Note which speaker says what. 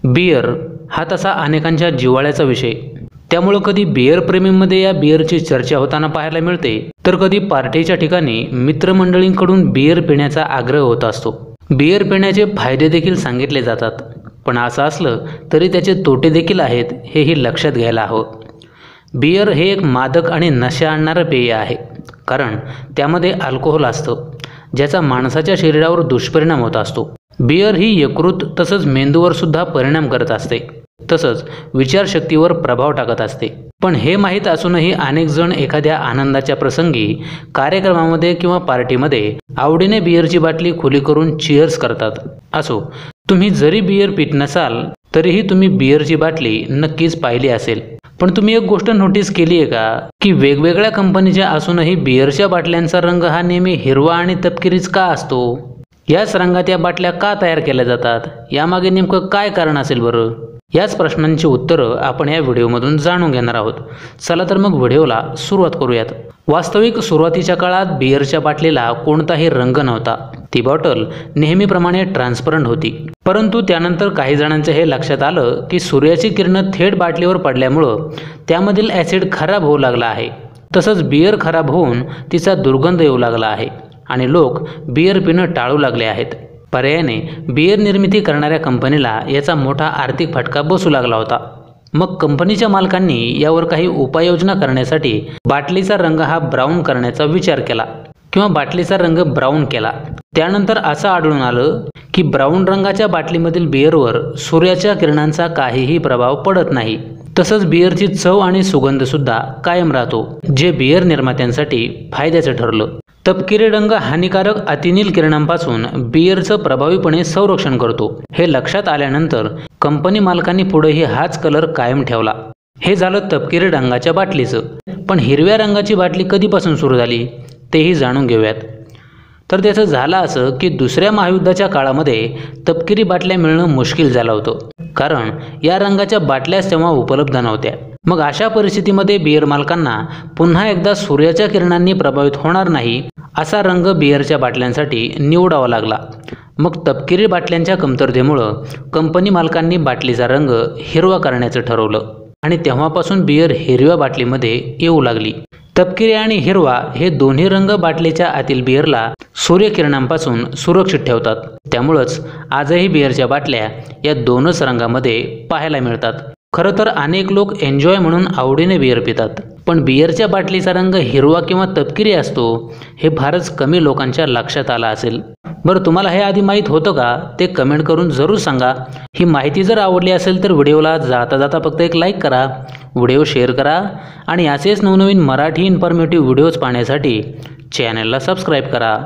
Speaker 1: Beer हा तसा अनेकांच्या जिव्हाळ्याचा विषय, त्यामुळे कधी बियर प्रेमींमध्ये या बियरची चर्चा होताना पाहायला मिळते, तर कधी पार्टीच्या ठिकाणी मित्रमंडळींकडून बियर पिण्याचा आग्रह होत असतो। बियर पिण्याचे फायदे देखील सांगितले जातात, पण असं असलं तरी त्याचे तोटे देखील आहेत, हेही लक्षात घ्यायला हवं। बियर हे एक मादक आणि नशा आणणारं पेय आहे, कारण त्यामध्ये अल्कोहोल असतं, ज्याचा माणसाच्या शरीरावर दुष्परिणाम होत असतो। बियर ही यकृत तसंच मेंदूवर सुद्धा परिणाम करत असते, तसंच विचारशक्तीवर प्रभाव टाकत असते। पण हे माहीत असूनही अनेक जण एखाद्या आनंदाच्या प्रसंगी, कार्यक्रमामध्ये किंवा पार्टीमध्ये आवडीने बियरची बाटली खुली करून चीअर्स करतात। असो, तुम्ही जरी बियर पीत नसाल तरीही तुम्ही बियरची बाटली नक्कीच पाहिली असेल। पण तुम्ही एक गोष्ट नोटीस केली आहे का, की वेगवेगळ्या कंपनीच्या असूनही बियरच्या बाटल्यांचा रंग हा नेहमी हिरवा आणि तपकिरीच का असतो? याच रंगात या बाटल्या का तयार केल्या जातात? यामागे नेमकं काय कारण असेल बरं? याच प्रश्नांची उत्तरं आपण या व्हिडिओमधून जाणून घेणार आहोत। चला तर मग व्हिडिओला सुरुवात करूयात। वास्तविक सुरुवातीच्या काळात बियरच्या बाटलीला कोणताही रंग नव्हता। ती बॉटल नेहमीप्रमाणे ट्रान्सपरंट होती, परंतु त्यानंतर काही जणांच्या हे लक्षात आलं की सूर्याची किरणं थेट बाटलीवर पडल्यामुळं त्यामधील ॲसिड खराब होऊ लागला आहे, तसंच बियर खराब होऊन तिचा दुर्गंध येऊ लागला आहे आणि लोक बियर पिणं टाळू लागले आहेत। पर्यायाने बियर निर्मिती करणाऱ्या कंपनीला याचा मोठा आर्थिक फटका बसू लागला होता। मग कंपनीच्या मालकांनी यावर काही उपाययोजना करण्यासाठी बाटलीचा रंग हा ब्राऊन करण्याचा विचार केला किंवा बाटलीचा रंग ब्राऊन केला। त्यानंतर असं आढळून आलं की ब्राऊन रंगाच्या बाटलीमधील बियरवर सूर्याच्या किरणांचा काहीही प्रभाव पडत नाही, तसंच बियरची चव आणि सुगंध सुद्धा कायम राहतो, जे बियर निर्मात्यांसाठी फायद्याचं ठरलं। तपकिरी रंग हानिकारक अतिनील किरणांपासून बियरचं प्रभावीपणे संरक्षण करतो, हे लक्षात आल्यानंतर कंपनी मालकांनी पुढेही हाच कलर कायम ठेवला। हे झालं तपकिरी रंगाच्या बाटलीचं। पण हिरव्या रंगाची बाटली कधीपासून सुरू झाली तेही जाणून घेऊयात। तर त्याचं झालं असं की दुसऱ्या महायुद्धाच्या काळामध्ये तपकिरी बाटल्या मिळणं मुश्किल झालं होतं, कारण या रंगाच्या बाटल्याच तेव्हा उपलब्ध नव्हत्या। मग अशा परिस्थितीमध्ये बियर मालकांना पुन्हा एकदा सूर्याच्या किरणांनी प्रभावित होणार नाही असा रंग बियरच्या बाटल्यांसाठी निवडावा लागला। मग तपकिरी बाटल्यांच्या कमतरतेमुळं कंपनी मालकांनी बाटलीचा रंग हिरवा करण्याचं ठरवलं आणि तेव्हापासून बियर हिरव्या बाटलीमध्ये येऊ लागली। तपकिरी आणि हिरवा हे दोन्ही रंग बाटलीच्या आतील बियरला सूर्यकिरणांपासून सुरक्षित ठेवतात, त्यामुळंच आजही बियरच्या बाटल्या या दोनच रंगामध्ये पाहायला मिळतात। खरं तर अनेक लोक एन्जॉय म्हणून आवडीने बियर पितात, पण बियरच्या बाटलीचा रंग हिरवा किंवा तपकिरी असतो हे फारच कमी लोकांच्या लक्षात आलं असेल। बरं, तुम्हाला हे आधी माहीत होतं का? ते कमेंट करून जरूर सांगा। ही माहिती जर आवडली असेल तर व्हिडिओला जाता जाता फक्त एक लाईक करा, व्हिडिओ शेअर करा आणि असेच नवनवीन मराठी इन्फॉर्मेटिव्ह व्हिडिओज पाहण्यासाठी चॅनलला सबस्क्राईब करा।